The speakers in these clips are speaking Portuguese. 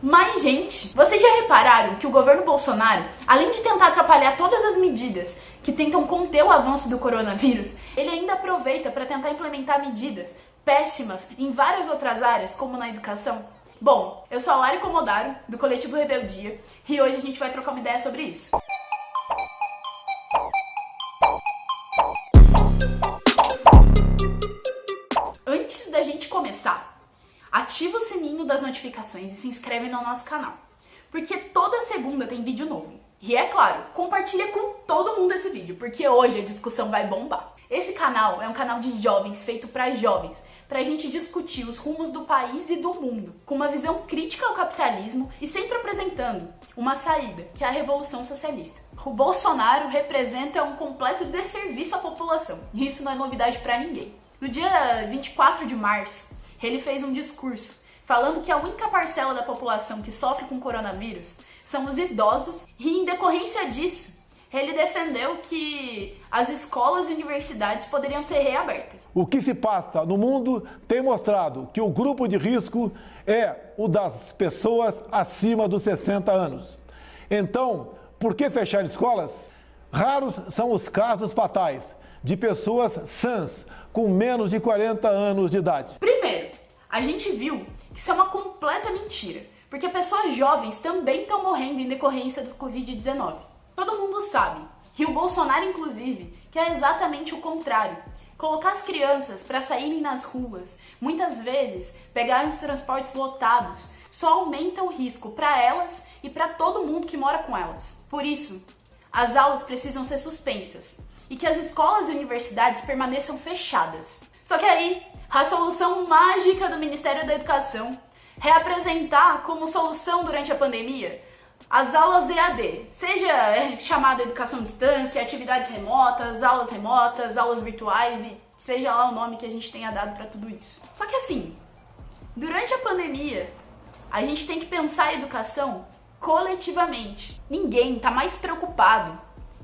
Mas, gente, vocês já repararam que o governo Bolsonaro, além de tentar atrapalhar todas as medidas que tentam conter o avanço do coronavírus, ele ainda aproveita para tentar implementar medidas péssimas em várias outras áreas, como na educação? Bom, eu sou a Lari Comodaro, do Coletivo Rebeldia, e hoje a gente vai trocar uma ideia sobre isso. Antes da gente começar, ativa o sininho das notificações e se inscreve no nosso canal, porque toda segunda tem vídeo novo. E é claro, compartilha com todo mundo esse vídeo, porque hoje a discussão vai bombar. Esse canal é um canal de jovens, feito para jovens, pra gente discutir os rumos do país e do mundo, com uma visão crítica ao capitalismo e sempre apresentando uma saída, que é a Revolução Socialista. O Bolsonaro representa um completo desserviço à população, e isso não é novidade pra ninguém. No dia 24 de março, ele fez um discurso falando que a única parcela da população que sofre com coronavírus são os idosos, e em decorrência disso, ele defendeu que as escolas e universidades poderiam ser reabertas. O que se passa no mundo tem mostrado que o grupo de risco é o das pessoas acima dos 60 anos. Então, por que fechar escolas? Raros são os casos fatais de pessoas sãs com menos de 40 anos de idade. Primeiro, a gente viu que isso é uma completa mentira, porque pessoas jovens também estão morrendo em decorrência do Covid-19. Todo mundo sabe, e o Bolsonaro inclusive, que é exatamente o contrário. Colocar as crianças para saírem nas ruas, muitas vezes pegarem os transportes lotados, só aumenta o risco para elas e para todo mundo que mora com elas. Por isso, as aulas precisam ser suspensas e que as escolas e universidades permaneçam fechadas. Só que aí, a solução mágica do Ministério da Educação é apresentar como solução durante a pandemia as aulas EAD, seja chamada educação à distância, atividades remotas, aulas virtuais e seja lá o nome que a gente tenha dado para tudo isso. Só que assim, durante a pandemia, a gente tem que pensar a educação coletivamente. Ninguém está mais preocupado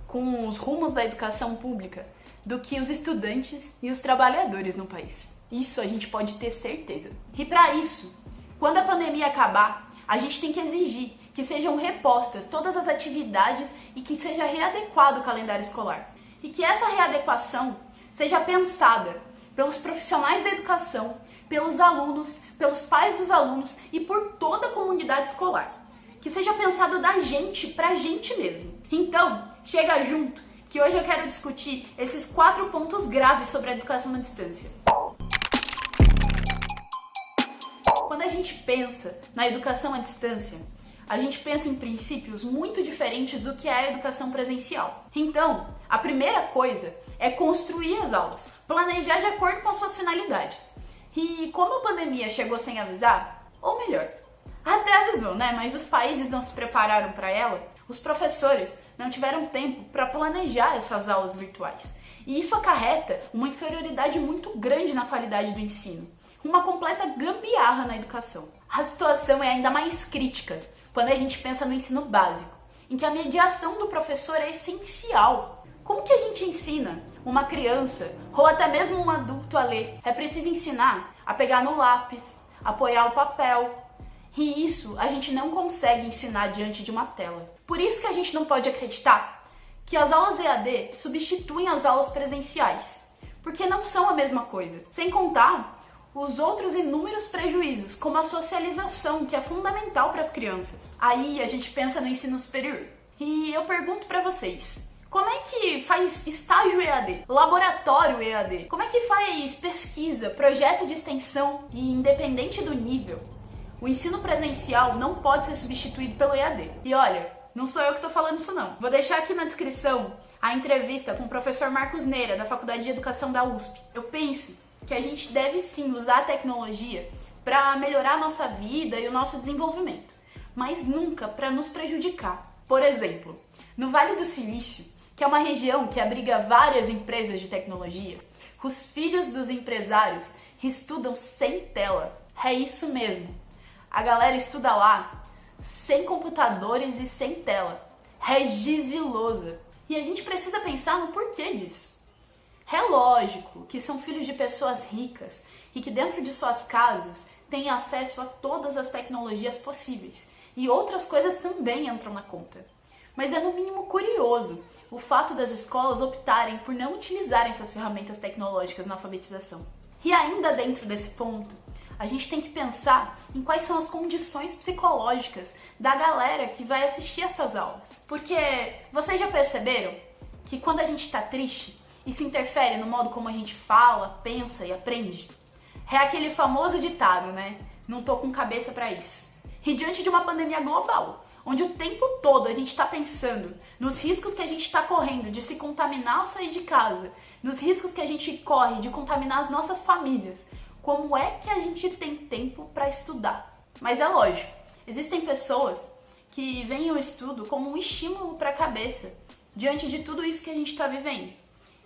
com os rumos da educação pública do que os estudantes e os trabalhadores no país. Isso a gente pode ter certeza. E para isso, quando a pandemia acabar, a gente tem que exigir que sejam repostas todas as atividades e que seja readequado o calendário escolar. E que essa readequação seja pensada pelos profissionais da educação, pelos alunos, pelos pais dos alunos e por toda a comunidade escolar. Que seja pensado da gente pra gente mesmo. Então, chega junto, que hoje eu quero discutir esses 4 pontos graves sobre a educação à distância. Quando a gente pensa na educação à distância, a gente pensa em princípios muito diferentes do que é a educação presencial. Então, a primeira coisa é construir as aulas, planejar de acordo com as suas finalidades. E como a pandemia chegou sem avisar, ou melhor, até avisou, né? Mas os países não se prepararam para ela, os professores não tiveram tempo para planejar essas aulas virtuais. E isso acarreta uma inferioridade muito grande na qualidade do ensino, uma completa gambiarra na educação. A situação é ainda mais crítica quando a gente pensa no ensino básico, em que a mediação do professor é essencial. Como que a gente ensina uma criança, ou até mesmo um adulto a ler? É preciso ensinar a pegar no lápis, apoiar o papel. E isso a gente não consegue ensinar diante de uma tela. Por isso que a gente não pode acreditar que as aulas EAD substituem as aulas presenciais, porque não são a mesma coisa. Sem contar os outros inúmeros prejuízos, como a socialização, que é fundamental para as crianças. Aí a gente pensa no ensino superior. E eu pergunto para vocês, como é que faz estágio EAD, laboratório EAD? Como é que faz pesquisa, projeto de extensão? E independente do nível, o ensino presencial não pode ser substituído pelo EAD. E olha, não sou eu que estou falando isso não. Vou deixar aqui na descrição a entrevista com o professor Marcos Neira, da Faculdade de Educação da USP. Eu penso que a gente deve sim usar a tecnologia para melhorar a nossa vida e o nosso desenvolvimento, mas nunca para nos prejudicar. Por exemplo, no Vale do Silício, que é uma região que abriga várias empresas de tecnologia, os filhos dos empresários estudam sem tela. É isso mesmo. A galera estuda lá sem computadores e sem tela. É giz e lousa. E a gente precisa pensar no porquê disso. É lógico que são filhos de pessoas ricas e que dentro de suas casas têm acesso a todas as tecnologias possíveis. E outras coisas também entram na conta. Mas é no mínimo curioso o fato das escolas optarem por não utilizarem essas ferramentas tecnológicas na alfabetização. E ainda dentro desse ponto, a gente tem que pensar em quais são as condições psicológicas da galera que vai assistir essas aulas. Porque vocês já perceberam que quando a gente está triste, isso interfere no modo como a gente fala, pensa e aprende? É aquele famoso ditado, né? Não tô com cabeça para isso. E diante de uma pandemia global, onde o tempo todo a gente está pensando nos riscos que a gente está correndo de se contaminar ao sair de casa, nos riscos que a gente corre de contaminar as nossas famílias, como é que a gente tem tempo para estudar? Mas é lógico, existem pessoas que veem o estudo como um estímulo para a cabeça, diante de tudo isso que a gente está vivendo.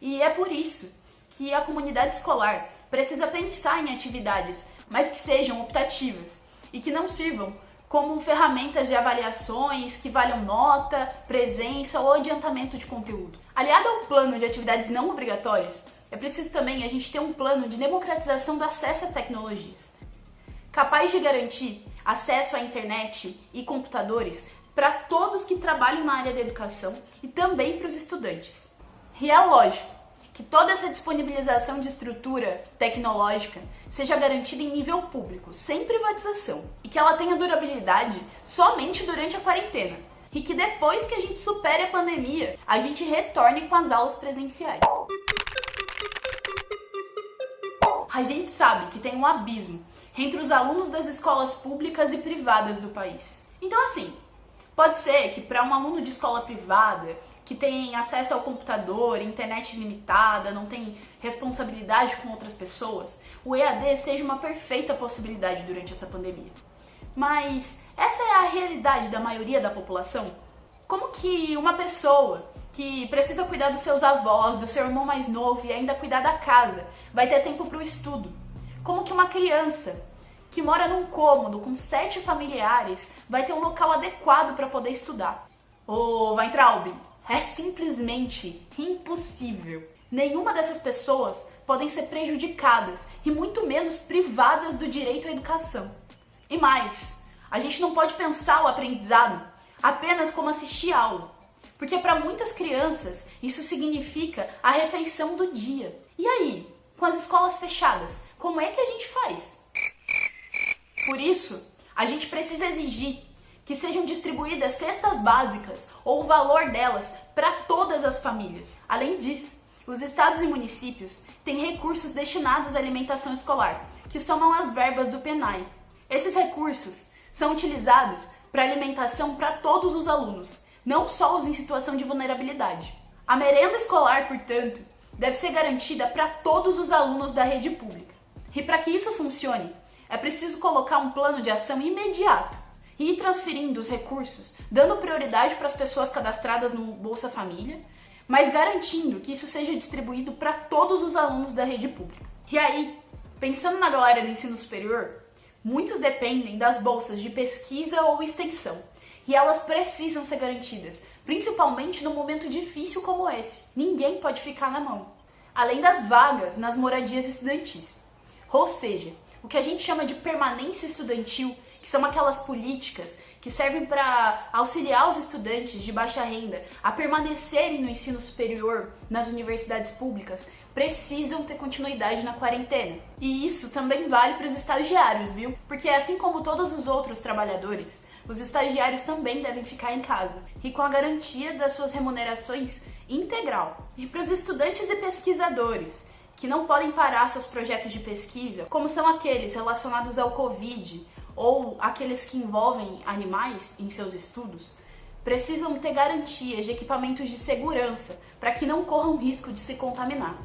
E é por isso que a comunidade escolar precisa pensar em atividades, mas que sejam optativas e que não sirvam como ferramentas de avaliações que valham nota, presença ou adiantamento de conteúdo. Aliado ao plano de atividades não obrigatórias, é preciso também a gente ter um plano de democratização do acesso a tecnologias, capaz de garantir acesso à internet e computadores para todos que trabalham na área da educação e também para os estudantes. E é lógico que toda essa disponibilização de estrutura tecnológica seja garantida em nível público, sem privatização, e que ela tenha durabilidade somente durante a quarentena, e que depois que a gente supere a pandemia, a gente retorne com as aulas presenciais. A gente sabe que tem um abismo entre os alunos das escolas públicas e privadas do país. Então assim, pode ser que para um aluno de escola privada, que tem acesso ao computador, internet limitada, não tem responsabilidade com outras pessoas, o EAD seja uma perfeita possibilidade durante essa pandemia. Mas essa é a realidade da maioria da população? Como que uma pessoa que precisa cuidar dos seus avós, do seu irmão mais novo e ainda cuidar da casa, vai ter tempo para o estudo? Como que uma criança que mora num cômodo com 7 familiares vai ter um local adequado para poder estudar? Ô, Weintraub, é simplesmente impossível. Nenhuma dessas pessoas podem ser prejudicadas e muito menos privadas do direito à educação. E mais, a gente não pode pensar o aprendizado apenas como assistir aula, porque para muitas crianças isso significa a refeição do dia. E aí, com as escolas fechadas, como é que a gente faz? Por isso, a gente precisa exigir que sejam distribuídas cestas básicas ou o valor delas para todas as famílias. Além disso, os estados e municípios têm recursos destinados à alimentação escolar, que somam as verbas do PENAE. Esses recursos são utilizados para alimentação para todos os alunos, não só os em situação de vulnerabilidade. A merenda escolar, portanto, deve ser garantida para todos os alunos da rede pública. E para que isso funcione, é preciso colocar um plano de ação imediato e ir transferindo os recursos, dando prioridade para as pessoas cadastradas no Bolsa Família, mas garantindo que isso seja distribuído para todos os alunos da rede pública. E aí, pensando na galera do ensino superior, muitos dependem das bolsas de pesquisa ou extensão, e elas precisam ser garantidas, principalmente num momento difícil como esse. Ninguém pode ficar na mão. Além das vagas nas moradias estudantis. Ou seja, o que a gente chama de permanência estudantil, que são aquelas políticas que servem para auxiliar os estudantes de baixa renda a permanecerem no ensino superior nas universidades públicas, precisam ter continuidade na quarentena. E isso também vale para os estagiários, viu? Porque assim como todos os outros trabalhadores, os estagiários também devem ficar em casa e com a garantia das suas remunerações integral. E para os estudantes e pesquisadores, que não podem parar seus projetos de pesquisa, como são aqueles relacionados ao Covid ou aqueles que envolvem animais em seus estudos, precisam ter garantias de equipamentos de segurança para que não corram risco de se contaminar.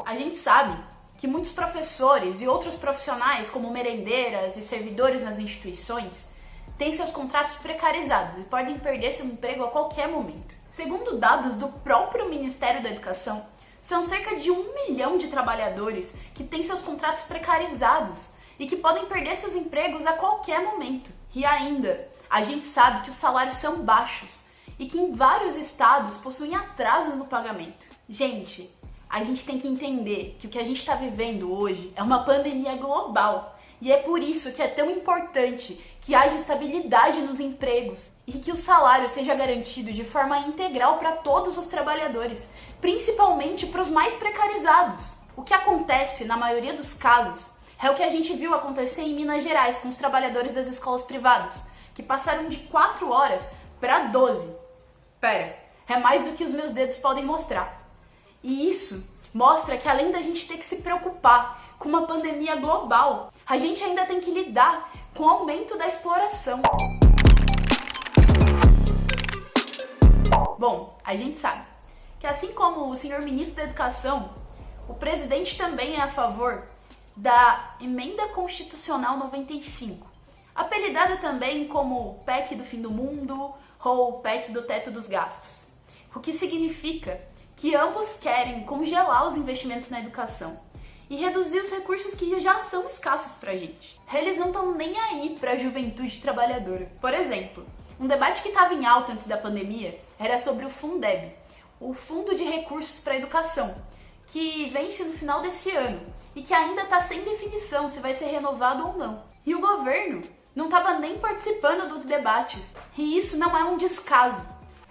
A gente sabe que muitos professores e outros profissionais, como merendeiras e servidores nas instituições, têm seus contratos precarizados e podem perder seu emprego a qualquer momento. Segundo dados do próprio Ministério da Educação, são cerca de 1 milhão de trabalhadores que têm seus contratos precarizados e que podem perder seus empregos a qualquer momento. E ainda, a gente sabe que os salários são baixos e que em vários estados possuem atrasos no pagamento. Gente, a gente tem que entender que o que a gente está vivendo hoje é uma pandemia global. E é por isso que é tão importante que haja estabilidade nos empregos e que o salário seja garantido de forma integral para todos os trabalhadores, principalmente para os mais precarizados. O que acontece, na maioria dos casos, é o que a gente viu acontecer em Minas Gerais com os trabalhadores das escolas privadas, que passaram de 4 horas para 12. Pera, é mais do que os meus dedos podem mostrar. E isso mostra que além da gente ter que se preocupar com uma pandemia global, a gente ainda tem que lidar com o aumento da exploração. Bom, a gente sabe que assim como o senhor ministro da Educação, o presidente também é a favor da Emenda Constitucional 95, apelidada também como PEC do fim do mundo ou PEC do teto dos gastos, o que significa que ambos querem congelar os investimentos na educação e reduzir os recursos que já são escassos pra gente. Eles não estão nem aí pra juventude trabalhadora. Por exemplo, um debate que estava em alta antes da pandemia era sobre o Fundeb, o Fundo de Recursos para a Educação, que vence no final desse ano e que ainda está sem definição se vai ser renovado ou não. E o governo não estava nem participando dos debates. E isso não é um descaso,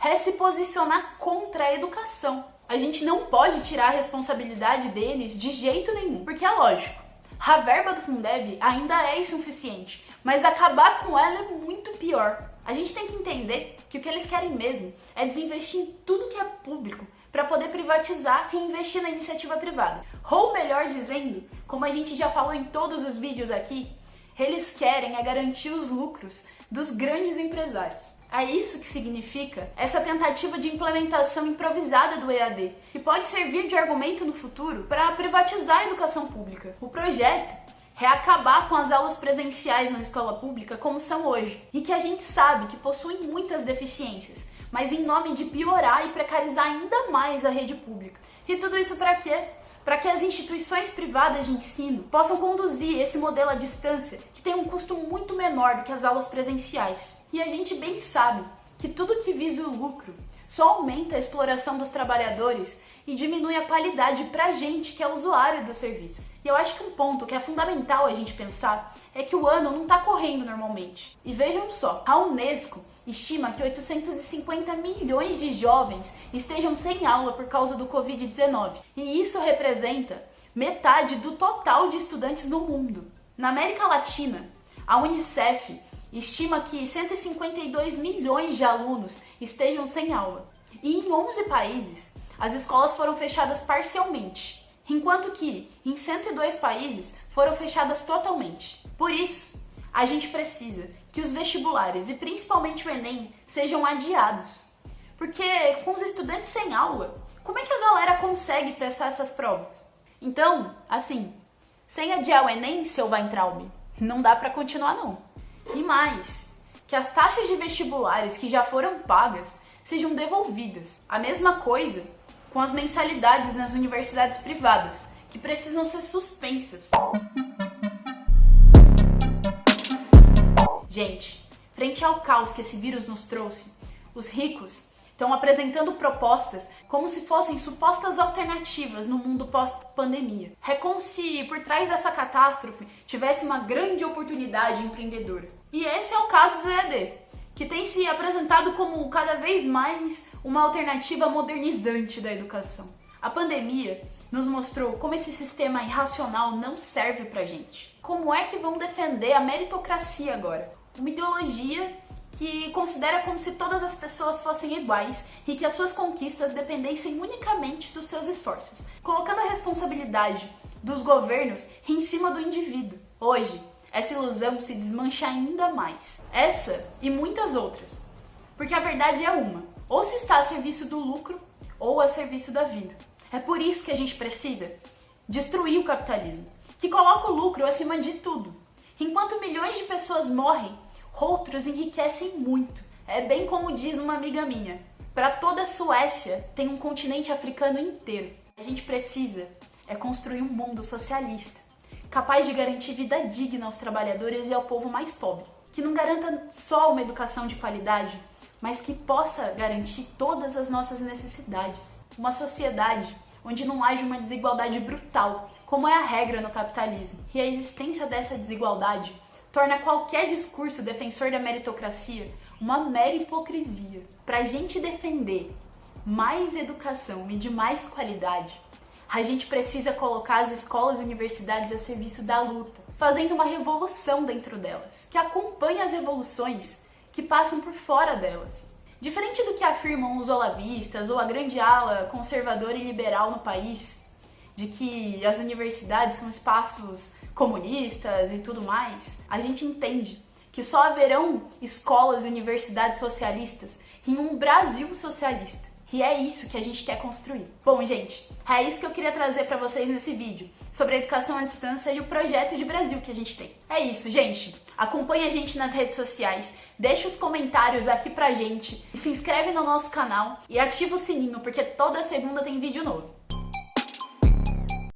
é se posicionar contra a educação. A gente não pode tirar a responsabilidade deles de jeito nenhum, porque é lógico, a verba do Fundeb ainda é insuficiente, mas acabar com ela é muito pior. A gente tem que entender que o que eles querem mesmo é desinvestir em tudo que é público para poder privatizar e investir na iniciativa privada. Ou melhor dizendo, como a gente já falou em todos os vídeos aqui, eles querem é garantir os lucros dos grandes empresários. É isso que significa essa tentativa de implementação improvisada do EAD, que pode servir de argumento no futuro para privatizar a educação pública. O projeto é acabar com as aulas presenciais na escola pública como são hoje, e que a gente sabe que possuem muitas deficiências, mas em nome de piorar e precarizar ainda mais a rede pública. E tudo isso para quê? Para que as instituições privadas de ensino possam conduzir esse modelo à distância, que tem um custo muito menor do que as aulas presenciais. E a gente bem sabe que tudo que visa o lucro só aumenta a exploração dos trabalhadores e diminui a qualidade para a gente que é usuário do serviço. E eu acho que um ponto que é fundamental a gente pensar é que o ano não está correndo normalmente. E vejam só, a Unesco estima que 850 milhões de jovens estejam sem aula por causa do Covid-19. E isso representa metade do total de estudantes no mundo. Na América Latina, a Unicef estima que 152 milhões de alunos estejam sem aula. E em 11 países, as escolas foram fechadas parcialmente, enquanto que em 102 países foram fechadas totalmente. Por isso, a gente precisa que os vestibulares e principalmente o Enem sejam adiados. Porque com os estudantes sem aula, como é que a galera consegue prestar essas provas? Então, assim, sem adiar o Enem, seu Weintraub, não dá pra continuar não. E mais, que as taxas de vestibulares que já foram pagas sejam devolvidas. A mesma coisa com as mensalidades nas universidades privadas, que precisam ser suspensas. Gente, frente ao caos que esse vírus nos trouxe, os ricos estão apresentando propostas como se fossem supostas alternativas no mundo pós-pandemia. É como se por trás dessa catástrofe tivesse uma grande oportunidade empreendedora. E esse é o caso do EAD, que tem se apresentado como cada vez mais uma alternativa modernizante da educação. A pandemia nos mostrou como esse sistema irracional não serve pra gente. Como é que vão defender a meritocracia agora? Uma ideologia que considera como se todas as pessoas fossem iguais e que as suas conquistas dependessem unicamente dos seus esforços, colocando a responsabilidade dos governos em cima do indivíduo. Hoje, essa ilusão se desmancha ainda mais. Essa e muitas outras. Porque a verdade é uma: ou se está a serviço do lucro ou a serviço da vida. É por isso que a gente precisa destruir o capitalismo, que coloca o lucro acima de tudo. Enquanto milhões de pessoas morrem, outros enriquecem muito. É bem como diz uma amiga minha: para toda a Suécia tem um continente africano inteiro. A gente precisa construir um mundo socialista, capaz de garantir vida digna aos trabalhadores e ao povo mais pobre, que não garanta só uma educação de qualidade, mas que possa garantir todas as nossas necessidades. Uma sociedade onde não haja uma desigualdade brutal, como é a regra no capitalismo. E a existência dessa desigualdade torna qualquer discurso defensor da meritocracia uma mera hipocrisia. Para a gente defender mais educação e de mais qualidade, a gente precisa colocar as escolas e universidades a serviço da luta, fazendo uma revolução dentro delas, que acompanhe as revoluções que passam por fora delas. Diferente do que afirmam os olavistas ou a grande ala conservadora e liberal no país, de que as universidades são espaços comunistas e tudo mais, a gente entende que só haverão escolas e universidades socialistas em um Brasil socialista. E é isso que a gente quer construir. Bom, gente, é isso que eu queria trazer para vocês nesse vídeo, sobre a educação à distância e o projeto de Brasil que a gente tem. É isso, gente. Acompanhe a gente nas redes sociais, deixa os comentários aqui pra gente, e se inscreve no nosso canal e ativa o sininho, porque toda segunda tem vídeo novo.